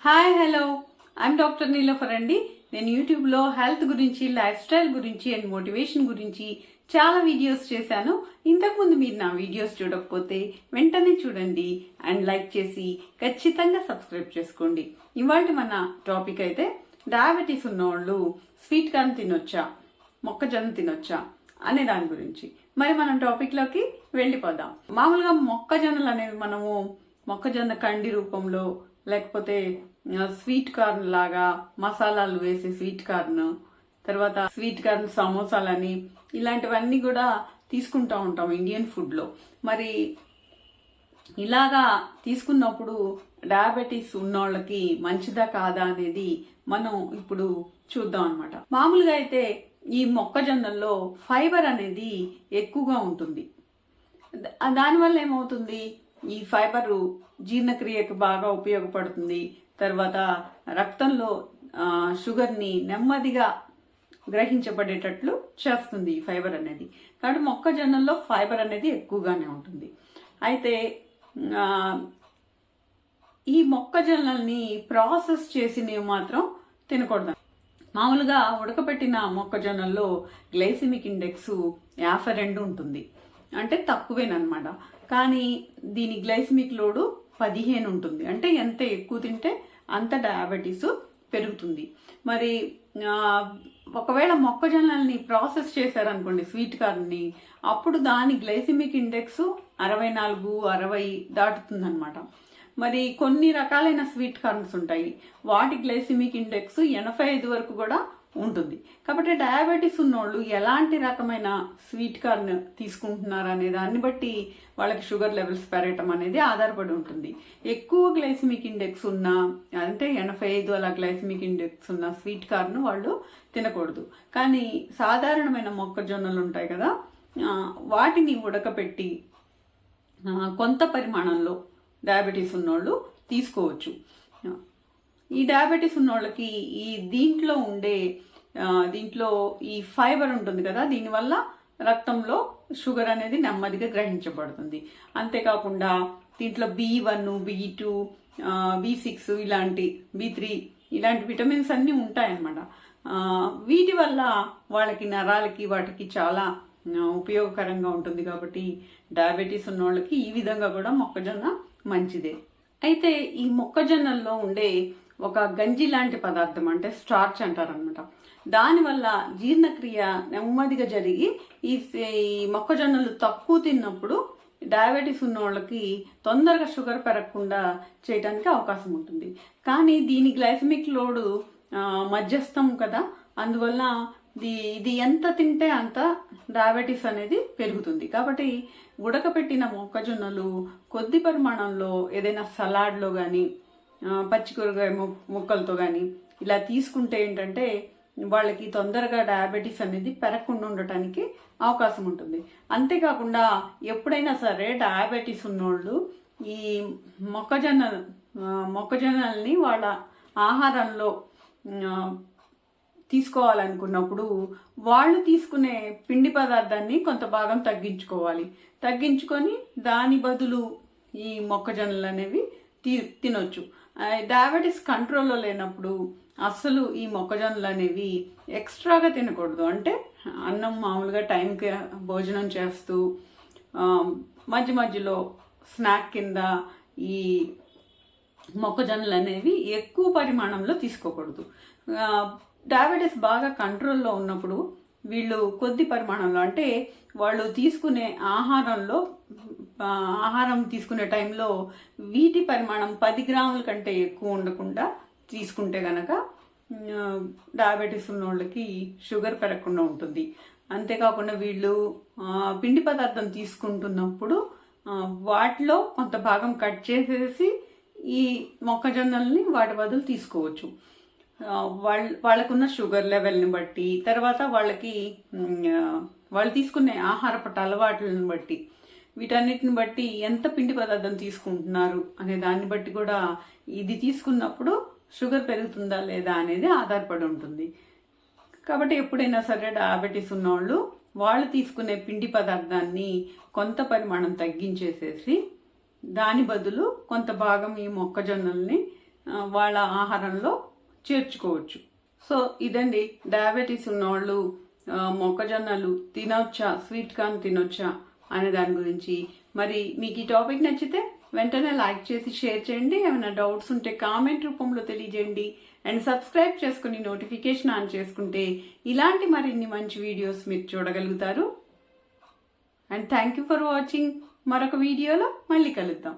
Hi hello I'm doctor Niloufer అండి. నేను యూట్యూబ్లో హెల్త్ గురించి, లైఫ్ స్టైల్ గురించి అండ్ మోటివేషన్ గురించి చాలా వీడియోస్ చేశాను. ఇంతకుముందు మీరు నా వీడియోస్ చూడకపోతే వెంటనే చూడండి అండ్ లైక్ చేసి ఖచ్చితంగా సబ్స్క్రైబ్ చేసుకోండి. ఇవాళ మన టాపిక్ అయితే డయాబెటీస్ ఉన్నవాళ్ళు స్వీట్ కార్న్ తినొచ్చా, మొక్కజొన్న తినొచ్చా అనే దాని గురించి. మరి మనం టాపిక్లోకి వెళ్ళిపోదాం. మామూలుగా మొక్కజొన్నలు అనేవి మనము మొక్కజొన్న కండి రూపంలో, లేకపోతే స్వీట్ కార్న్ లాగా మసాలాలు వేసే స్వీట్ కార్న్, తర్వాత స్వీట్ కార్న్ సమోసాలని ఇలాంటివన్నీ కూడా తీసుకుంటూ ఉంటాం ఇండియన్ ఫుడ్లో. మరి ఇలాగా తీసుకున్నప్పుడు డయాబెటీస్ ఉన్నోళ్ళకి మంచిదా కాదా అనేది మనం ఇప్పుడు చూద్దాం అనమాట. మామూలుగా అయితే ఈ మొక్కజొన్నల్లో ఫైబర్ అనేది ఎక్కువగా ఉంటుంది. దానివల్ల ఏమవుతుంది, ఈ ఫైబరు జీర్ణక్రియకు బాగా ఉపయోగపడుతుంది. తర్వాత రక్తంలో షుగర్ని నెమ్మదిగా గ్రహించబడేటట్లు చేస్తుంది ఈ ఫైబర్ అనేది. కాబట్టి మొక్కజొన్నల్లో ఫైబర్ అనేది ఎక్కువగానే ఉంటుంది. అయితే ఈ మొక్కజొన్నల్ని ప్రాసెస్ చేసినవి మాత్రం తినకూడదు. మామూలుగా ఉడకబెట్టిన మొక్కజొన్నల్లో గ్లైసిమిక్ ఇండెక్స్ 52 ఉంటుంది, అంటే తక్కువేనమాట. కానీ దీని గ్లైసిమిక్ లోడు 15 ఉంటుంది, అంటే ఎంత ఎక్కువ తింటే అంత డయాబెటీస్ పెరుగుతుంది. మరి ఒకవేళ మొక్కజొన్నల్ని ప్రాసెస్ చేశారనుకోండి, స్వీట్ కార్న్ని, అప్పుడు దాని గ్లైసిమిక్ ఇండెక్స్ 64, 60 దాటుతుందన్నమాట. మరి కొన్ని రకాలైన స్వీట్ కార్న్స్ ఉంటాయి, వాటి గ్లైసిమిక్ ఇండెక్స్ 85 వరకు కూడా ఉంటుంది. కాబట్టి డయాబెటీస్ ఉన్నోళ్ళు ఎలాంటి రకమైన స్వీట్ కార్న్ తీసుకుంటున్నారు అనే దాన్ని బట్టి వాళ్ళకి షుగర్ లెవెల్స్ పెరగటం అనేది ఆధారపడి ఉంటుంది. ఎక్కువ గ్లైసిమిక్ ఇండెక్స్ ఉన్న, అంటే 85 అలా గ్లైసిమిక్ ఇండెక్స్ ఉన్న స్వీట్ కార్న్ వాళ్ళు తినకూడదు. కానీ సాధారణమైన మొక్కజొన్నలు ఉంటాయి కదా, వాటిని ఉడకపెట్టి కొంత పరిమాణంలో డయాబెటీస్ ఉన్నోళ్ళు తీసుకోవచ్చు. ఈ డయాబెటీస్ ఉన్నోళ్ళకి దీంట్లో ఈ ఫైబర్ ఉంటుంది కదా, దీనివల్ల రక్తంలో షుగర్ అనేది నెమ్మదిగా గ్రహించబడుతుంది. అంతేకాకుండా దీంట్లో B1, B2, B6 B3 ఇలాంటి విటమిన్స్ అన్నీ ఉంటాయన్నమాట. వీటి వల్ల వాళ్ళకి నరాలకి వాటికి చాలా ఉపయోగకరంగా ఉంటుంది. కాబట్టి డయాబెటీస్ ఉన్న వాళ్ళకి ఈ విధంగా కూడా మొక్కజొన్న మంచిదే. అయితే ఈ మొక్కజొన్నల్లో ఉండే ఒక గంజి లాంటి పదార్థం, అంటే స్టార్చ్ అంటారనమాట. దానివల్ల జీర్ణక్రియ నెమ్మదిగా జరిగి ఈ మొక్కజొన్నలు తక్కువ తిన్నప్పుడు డయాబెటీస్ ఉన్న వాళ్ళకి తొందరగా షుగర్ పెరగకుండా చేయడానికి అవకాశం ఉంటుంది. కానీ దీని గ్లైసమిక్ లోడు మధ్యస్థం కదా, అందువల్ల ఇది ఎంత తింటే అంత డయాబెటీస్ అనేది పెరుగుతుంది. కాబట్టి ఉడకపెట్టిన మొక్కజొన్నలు కొద్ది పరిమాణంలో ఏదైనా సలాడ్లో కానీ, పచ్చి కూరగాయ ముక్కలతో కానీ ఇలా తీసుకుంటే ఏంటంటే వాళ్ళకి తొందరగా డయాబెటీస్ అనేది పెరగకుండా ఉండటానికి అవకాశం ఉంటుంది. అంతేకాకుండా ఎప్పుడైనా సరే డయాబెటీస్ ఉన్నోళ్ళు ఈ మొక్కజొన్నల్ని వాళ్ళ ఆహారంలో తీసుకోవాలనుకున్నప్పుడు వాళ్ళు తీసుకునే పిండి పదార్థాన్ని కొంత భాగం తగ్గించుకొని దాని బదులు ఈ మొక్కజొన్నలు అనేవి తినొచ్చు. డయాబెటీస్ కంట్రోల్లో లేనప్పుడు అస్సలు ఈ మొక్కజొన్నలు అనేవి ఎక్స్ట్రాగా తినకూడదు. అంటే అన్నం మామూలుగా టైంకి భోజనం చేస్తూ మధ్య మధ్యలో స్నాక్ కింద ఈ మొక్కజొన్నలు అనేవి ఎక్కువ పరిమాణంలో తీసుకోకూడదు. డయాబెటీస్ బాగా కంట్రోల్లో ఉన్నప్పుడు వీళ్ళు కొద్ది పరిమాణంలో, అంటే వాళ్ళు తీసుకునే ఆహారం తీసుకునే టైంలో వీటి పరిమాణం 10 గ్రాముల కంటే ఎక్కువ ఉండకుండా తీసుకుంటే గనక డయాబెటీస్ ఉన్న వాళ్ళకి షుగర్ పెరగకుండా ఉంటుంది. అంతేకాకుండా వీళ్ళు పిండి పదార్థం తీసుకుంటున్నప్పుడు వాటిలో కొంత భాగం కట్ చేసేసి ఈ మొక్కజొన్నల్ని వాటి బదులు తీసుకోవచ్చు. వాళ్ళకున్న షుగర్ లెవెల్ని బట్టి, తర్వాత వాళ్ళు తీసుకునే ఆహారపట్టు అలవాట్లను బట్టి, వీటన్నిటిని బట్టి ఎంత పిండి పదార్థం తీసుకుంటున్నారు అనే దాన్ని బట్టి కూడా ఇది తీసుకున్నప్పుడు షుగర్ పెరుగుతుందా లేదా అనేది ఆధారపడి ఉంటుంది. కాబట్టి ఎప్పుడైనా సరే డయాబెటీస్ ఉన్నవాళ్ళు వాళ్ళు తీసుకునే పిండి పదార్థాన్ని కొంత పరిమాణం తగ్గించేసేసి దాని బదులు కొంత భాగం ఈ మొక్కజొన్నల్ని వాళ్ళ ఆహారంలో చేర్చుకోవచ్చు. సో ఇదండి, డయాబెటీస్ ఉన్నవాళ్ళు మొక్కజొన్నలు తినొచ్చా, స్వీట్ కార్న్ తినొచ్చా అనే దాని గురించి. మరి మీకు ఈ టాపిక్ నచ్చితే వెంటనే లైక్ చేసి షేర్ చేయండి. ఏమైనా డౌట్స్ ఉంటే కామెంట్ రూపంలో తెలియజేయండి. అండ్ సబ్స్క్రైబ్ చేసుకుని నోటిఫికేషన్ ఆన్ చేసుకుంటే ఇలాంటి మరిన్ని మంచి వీడియోస్ మీరు చూడగలుగుతారు. And thank you for watching. మరొక వీడియోలో మళ్ళీ కలుద్దాం.